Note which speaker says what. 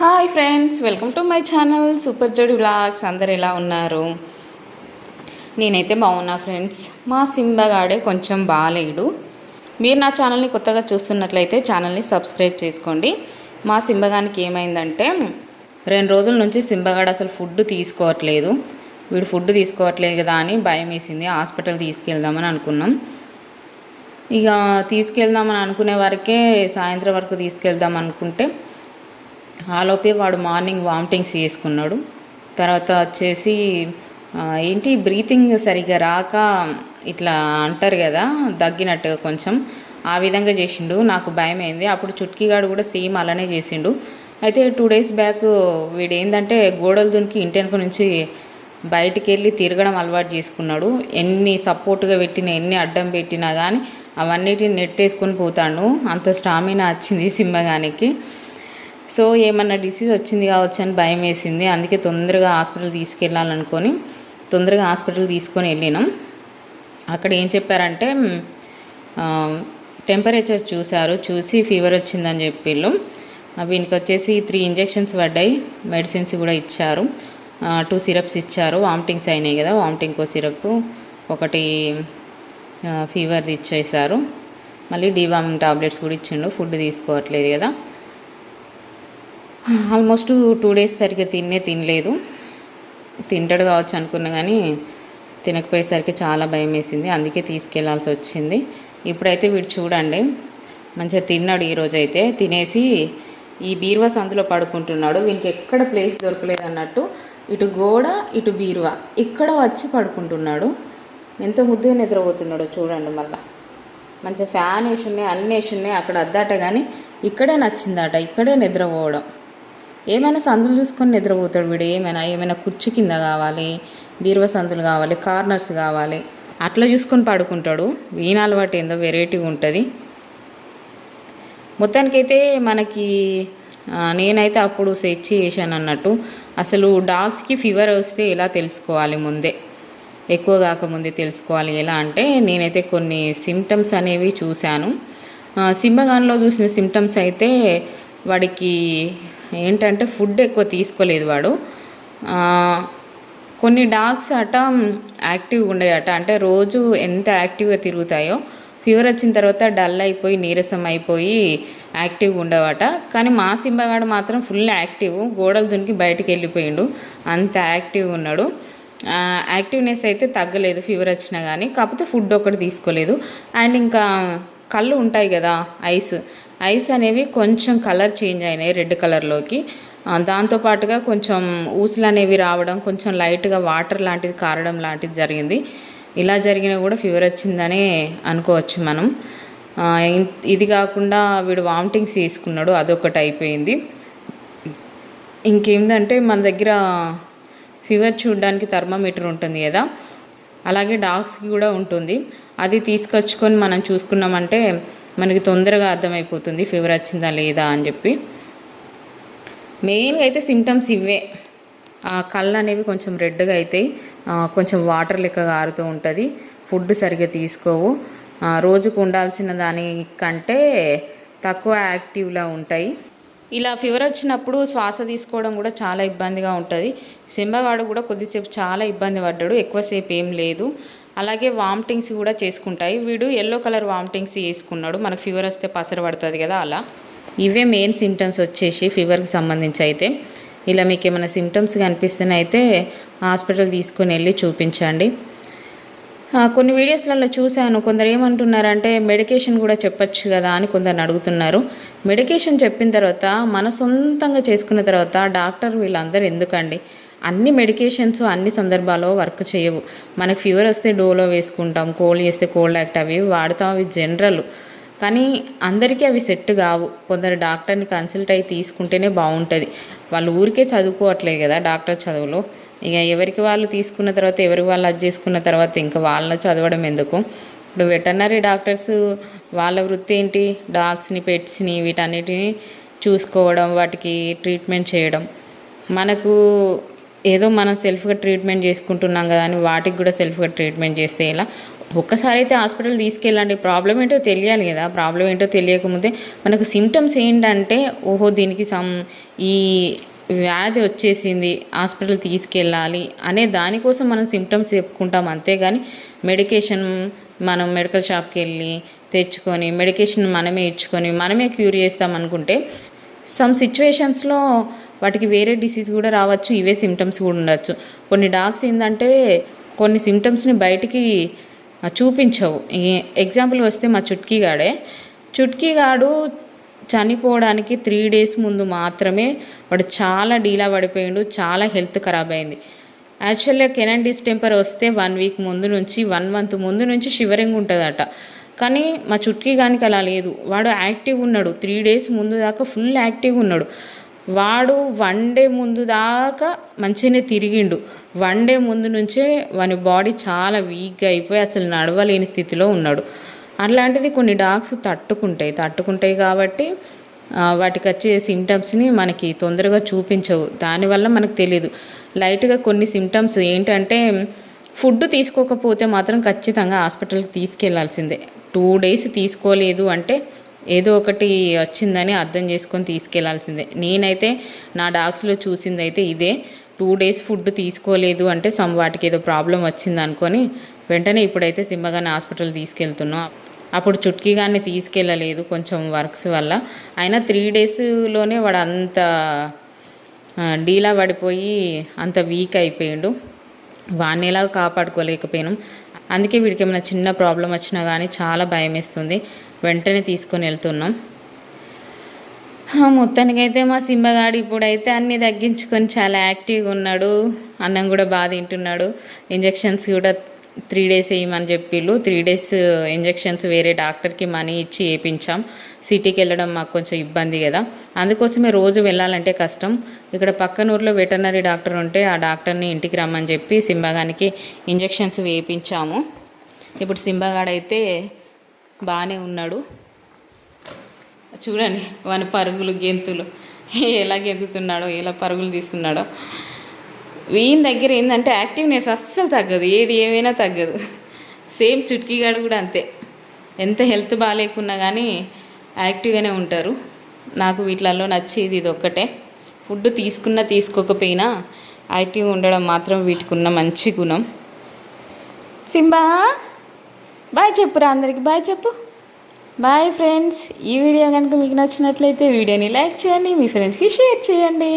Speaker 1: Hi friends, welcome to my channel super జోడి vlogs. అందరు ఎలా ఉన్నారు? నేనైతే బాగున్నా ఫ్రెండ్స్. మా సింబగాడే కొంచెం బాగాలేడు. మీరు నా ఛానల్ని కొత్తగా చూస్తున్నట్లయితే ఛానల్ని సబ్స్క్రైబ్ చేసుకోండి. మా సింబగానికి ఏమైందంటే 2 రోజుల నుంచి సింబగాడు అసలు ఫుడ్ తీసుకోవట్లేదు. వీడు ఫుడ్ తీసుకోవట్లేదు కదా అని భయం వేసింది. హాస్పిటల్ తీసుకెళ్దామని అనుకున్నాం. ఇక తీసుకెళ్దామని అనుకునే వరకే సాయంత్రం వరకు తీసుకెళ్దాం అనుకుంటే ఆలోపే వాడు మార్నింగ్ వామిటింగ్స్ చేసుకున్నాడు. తర్వాత వచ్చేసి ఏంటి బ్రీతింగ్ సరిగ్గా రాక ఇట్లా అంటారు కదా, దగ్గినట్టుగా కొంచెం ఆ విధంగా చేసిండు. నాకు భయం అయింది. అప్పుడు చుట్కీగాడు కూడా సేమ్ అలానే చేసిండు. అయితే 2 days బ్యాక్ వీడు ఏంటంటే గోడలు దునికి ఇంటి వెనుక నుంచి బయటికి వెళ్ళి తిరగడం అలవాటు చేసుకున్నాడు. ఎన్ని సపోర్ట్గా పెట్టినా ఎన్ని అడ్డం పెట్టినా కానీ అవన్నిటిని నెట్టేసుకొని పోతాడు. అంత స్టామినా వచ్చింది సింహగానికి. సో ఏమన్నా డిసీజ్ వచ్చింది కావచ్చు అని భయం వేసింది. అందుకే తొందరగా హాస్పిటల్ తీసుకెళ్ళాలనుకొని తొందరగా హాస్పిటల్ తీసుకొని వెళ్ళినాం. అక్కడ ఏం చెప్పారంటే టెంపరేచర్ చూసి ఫీవర్ వచ్చిందని చెప్పిళ్ళు. వీనికి వచ్చేసి 3 injections పడ్డాయి. మెడిసిన్స్ కూడా ఇచ్చారు. 2 syrups ఇచ్చారు. వామిటింగ్స్ అయినాయి కదా, వామిటింగ్కో సిరప్, ఒకటి ఫీవర్ది ఇచ్చేసారు. మళ్ళీ డీవార్మింగ్ టాబ్లెట్స్ కూడా ఇచ్చిండు. ఫుడ్ తీసుకోవట్లేదు కదా. ఆల్మోస్ట్ 2 days సరిగ్గా తినలేదు. తింటాడు కావచ్చు అనుకున్నా కానీ తినకపోయేసరికి చాలా భయం వేసింది. అందుకే తీసుకెళ్లాల్సి వచ్చింది. ఇప్పుడైతే వీడు చూడండి మంచిగా తిన్నాడు. ఈరోజు అయితే తినేసి ఈ బీరువా సందులో పడుకుంటున్నాడు. వీనికి ఎక్కడ ప్లేస్ దొరకలేదు అన్నట్టు ఇటు గోడ ఇటు బీరువా ఇక్కడ వచ్చి పడుకుంటున్నాడు. ఎంత ముద్దుగా నిద్రపోతున్నాడో చూడండి. మళ్ళీ మంచిగా ఫ్యాన్ వేసి ఉన్నాయి, అన్నీ వేసి ఉన్నాయి. అక్కడ అద్దాట కానీ ఇక్కడే నచ్చిందట, ఇక్కడే నిద్రపోవడం. ఏమైనా సందులు చూసుకొని నిద్రపోతాడు వీడు. ఏమైనా కుర్చీ కింద కావాలి, బీరువా సందులు కావాలి, కార్నర్స్ కావాలి, అట్లా చూసుకొని పడుకుంటాడు. వీణ అలవాటు ఏందో వెరైటీగా ఉంటుంది. మొత్తానికైతే మనకి నేనైతే అప్పుడు సెర్చ్ చేశాను అన్నట్టు. అసలు డాగ్స్కి ఫీవర్ వస్తే ఎలా తెలుసుకోవాలి, ముందే ఎక్కువ కాకముందే తెలుసుకోవాలి ఎలా అంటే, నేనైతే కొన్ని సిమ్టమ్స్ అనేవి చూశాను. సింబగాన్లో చూసిన సిమ్టమ్స్ అయితే వాడికి ఏంటంటే ఫుడ్ ఎక్కువ తీసుకోలేదు వాడు. కొన్ని డాగ్స్ అట యాక్టివ్గా ఉండేయట. అంటే రోజు ఎంత యాక్టివ్గా తిరుగుతాయో ఫీవర్ వచ్చిన తర్వాత డల్ అయిపోయి నీరసం అయిపోయి యాక్టివ్గా ఉండవట. కానీ మా సింబగాడు మాత్రం ఫుల్ యాక్టివ్. గోడలు దునికి బయటికి వెళ్ళిపోయిండు. అంత యాక్టివ్గా ఉన్నాడు. యాక్టివ్నెస్ అయితే తగ్గలేదు ఫీవర్ వచ్చినా కానీ. కాకపోతే ఫుడ్ ఒకటి తీసుకోలేదు. అండ్ ఇంకా కళ్ళు ఉంటాయి కదా, ఐస్ అనేవి కొంచెం కలర్ చేంజ్ అయినాయి, రెడ్ కలర్లోకి. దాంతోపాటుగా కొంచెం ఊసులు అనేవి రావడం, కొంచెం లైట్గా వాటర్ లాంటిది కారడం లాంటిది జరిగింది. ఇలా జరిగినా కూడా ఫీవర్ వచ్చిందనే అనుకోవచ్చు మనం. ఇది కాకుండా వీడు వామిటింగ్స్ చేసుకున్నాడు, అదొకటి అయిపోయింది. ఇంకేంటంటే మన దగ్గర ఫీవర్ చూడడానికి థర్మామీటర్ ఉంటుంది కదా, అలాగే డాగ్స్కి కూడా ఉంటుంది. అది తీసుకొచ్చుకొని మనం చూసుకున్నామంటే మనకి తొందరగా అర్థమైపోతుంది ఫీవర్ వచ్చిందా లేదా అని చెప్పి. మెయిన్గా అయితే సిమ్టమ్స్ ఇవే. కళ్ళు అనేవి కొంచెం రెడ్గా అవుతాయి, కొంచెం వాటర్ లెక్క కారుతూ ఉంటుంది, ఫుడ్ సరిగ్గా తీసుకోవు, రోజుకు ఉండాల్సిన దానికంటే తక్కువ యాక్టివ్లా ఉంటాయి. ఇలా ఫీవర్ వచ్చినప్పుడు శ్వాస తీసుకోవడం కూడా చాలా ఇబ్బందిగా ఉంటుంది. సింబగాడు కూడా కొద్దిసేపు చాలా ఇబ్బంది పడ్డాడు, ఎక్కువసేపు ఏం లేదు. అలాగే వామిటింగ్స్ కూడా చేసుకుంటాయి. వీడు ఎల్లో కలర్ వామిటింగ్స్ చేసుకున్నాడు. మనకు ఫీవర్ వస్తే పసర పడుతుంది కదా, అలా. ఇవే మెయిన్ సిమ్టమ్స్ వచ్చేసి ఫీవర్కి సంబంధించి. అయితే ఇలా మీకు ఏమైనా సిమ్టమ్స్ కనిపిస్తేనే అయితే హాస్పిటల్ తీసుకొని వెళ్ళి చూపించండి. కొన్ని వీడియోస్లలో చూశాను, కొందరు ఏమంటున్నారంటే మెడికేషన్ కూడా చెప్పచ్చు కదా అని కొందరు అడుగుతున్నారు. మెడికేషన్ చెప్పిన తర్వాత మన సొంతంగా చేసుకున్న తర్వాత డాక్టర్ వీళ్ళందరూ ఎందుకండి? అన్ని మెడికేషన్స్ అన్ని సందర్భాల్లో వర్క్ చేయవు. మనకు ఫీవర్ వస్తే డోలో వేసుకుంటాం, కోల్డ్ చేస్తే కోల్డ్ యాక్ట్ అవి వాడతాం, అవి జనరల్. కానీ అందరికీ అవి సెట్ కావు. కొందరు డాక్టర్ని కన్సల్ట్ అయ్యి తీసుకుంటేనే బాగుంటుంది. వాళ్ళు ఊరికే చదువుకోవట్లేదు కదా డాక్టర్ చదువులో. ఇక ఎవరికి వాళ్ళు తీసుకున్న తర్వాత ఎవరికి వాళ్ళు అది చేసుకున్న తర్వాత ఇంకా వాళ్ళని చదవడం ఎందుకు? ఇప్పుడు వెటర్నరీ డాక్టర్స్ వాళ్ళ వృత్తి ఏంటి? డాగ్స్ని, పెట్స్ని వీటన్నిటిని చూసుకోవడం, వాటికి ట్రీట్మెంట్ చేయడం. మనకు ఏదో మనం సెల్ఫ్గా ట్రీట్మెంట్ చేసుకుంటున్నాం కదా అని వాటికి కూడా సెల్ఫ్గా ట్రీట్మెంట్ చేస్తే ఇలా ఒక్కసారి అయితే హాస్పిటల్ తీసుకెళ్ళండి. ప్రాబ్లం ఏంటో తెలియాలి కదా. ప్రాబ్లం ఏంటో తెలియకముందే మనకు సిమ్టమ్స్ ఏంటంటే ఓహో దీనికి ఈ వ్యాధి వచ్చేసింది, హాస్పిటల్ తీసుకెళ్ళాలి అనే దానికోసం మనం సిమ్టమ్స్ చెప్పుకుంటాం. అంతేగాని మెడికేషన్ మనం మెడికల్ షాప్కి వెళ్ళి తెచ్చుకొని మెడికేషన్ మనమే ఇచ్చుకొని మనమే క్యూర్ చేస్తాం అనుకుంటే సమ్ సిచ్యువేషన్స్లో వాటికి వేరే డిసీజ్ కూడా రావచ్చు, ఇవే సిమ్టమ్స్ కూడా ఉండొచ్చు. కొన్ని డాగ్స్ ఏంటంటే కొన్ని సిమ్టమ్స్ని బయటికి చూపించవు. ఎగ్జాంపుల్గా వస్తే మా చుట్కీగాడు చనిపోవడానికి 3 days ముందు మాత్రమే వాడు చాలా డీలా పడిపోయిండు, చాలా హెల్త్ ఖరాబ్ అయింది. యాక్చువల్గా కెనాన్ డిస్టెంపర్ వస్తే 1 week ముందు నుంచి 1 month ముందు నుంచి షివరింగ్ ఉంటుందట. కానీ మా చుట్కీగానికి అలా లేదు. వాడు యాక్టివ్ ఉన్నాడు, 3 days ముందు దాకా ఫుల్ యాక్టివ్ ఉన్నాడు. వాడు 1 day ముందు దాకా మంచిగానే తిరిగిండు. 1 day ముందు నుంచే వాని బాడీ చాలా వీక్గా అయిపోయి అసలు నడవలేని స్థితిలో ఉన్నాడు. అట్లాంటిది కొన్ని డాగ్స్ తట్టుకుంటాయి కాబట్టి వాటికి వచ్చే సిమ్టమ్స్ని మనకి తొందరగా చూపించవు. దానివల్ల మనకు తెలియదు. లైట్గా కొన్ని సిమ్టమ్స్ ఏంటంటే ఫుడ్ తీసుకోకపోతే మాత్రం ఖచ్చితంగా హాస్పిటల్కి తీసుకెళ్లాల్సిందే. 2 days తీసుకోలేదు అంటే ఏదో ఒకటి వచ్చిందని అర్థం చేసుకొని తీసుకెళ్లాల్సిందే. నేనైతే నా డాగ్స్లో చూసింది అయితే ఇదే. 2 days ఫుడ్ తీసుకోలేదు అంటే వాటికి ఏదో ప్రాబ్లం వచ్చింది అనుకొని వెంటనే ఇప్పుడైతే సింహగాన్ని హాస్పిటల్ తీసుకెళ్తున్నాం. అప్పుడు చుట్కీగాన్ని తీసుకెళ్ళలేదు కొంచెం వర్క్స్ వల్ల. అయినా 3 daysలోనే వాడు అంత డీలా పడిపోయి అంత వీక్ అయిపోయిండు. వాడిని ఎలా కాపాడుకోలేకపోయినాం. అందుకే వీడికి ఏమైనా చిన్న ప్రాబ్లం వచ్చినా కానీ చాలా భయం వేస్తుంది. వెంటనే తీసుకొని వెళ్తున్నాం. మొత్తానికైతే మా సింహగాడు ఇప్పుడైతే అన్నీ తగ్గించుకొని చాలా యాక్టివ్గా ఉన్నాడు. అన్నం కూడా బాగా తింటున్నాడు. ఇంజెక్షన్స్ కూడా 3 days వేయమని చెప్పిళ్ళు. 3 days ఇంజెక్షన్స్ వేరే డాక్టర్కి మనీ ఇచ్చి వేయించాం. సిటీకి వెళ్ళడం మాకు కొంచెం ఇబ్బంది కదా, అందుకోసమే రోజు వెళ్ళాలంటే కష్టం. ఇక్కడ పక్కన ఊర్లో వెటర్నరీ డాక్టర్ ఉంటే ఆ డాక్టర్ని ఇంటికి రమ్మని చెప్పి సింహగానికి ఇంజెక్షన్స్ వేయించాము. ఇప్పుడు సింహగాడైతే బాగానే ఉన్నాడు. చూడండి వాని పరుగులు గెంతులు ఎలా గెంతుతున్నాడో, ఎలా పరుగులు తీస్తున్నాడో. వీని దగ్గర ఏంటంటే యాక్టివ్నెస్ అస్సలు తగ్గదు, ఏది ఏమైనా తగ్గదు. సేమ్ చుట్కీగాడు కూడా అంతే. ఎంత హెల్త్ బాగాలేకున్నా కానీ యాక్టివ్గానే ఉంటారు. నాకు వీటిలలో నచ్చేది ఇది ఒక్కటే. ఫుడ్ తీసుకున్నా తీసుకోకపోయినా యాక్టివ్గా ఉండడం మాత్రం వీటికి ఉన్న మంచి గుణం. సింబా బాయ్ చెప్పురా, అందరికి బాయ్ చెప్పు. Bye friends. ఈ వీడియో కనుక మీకు నచ్చినట్లయితే వీడియోని లైక్ చేయండి, మీ ఫ్రెండ్స్కి షేర్ చేయండి.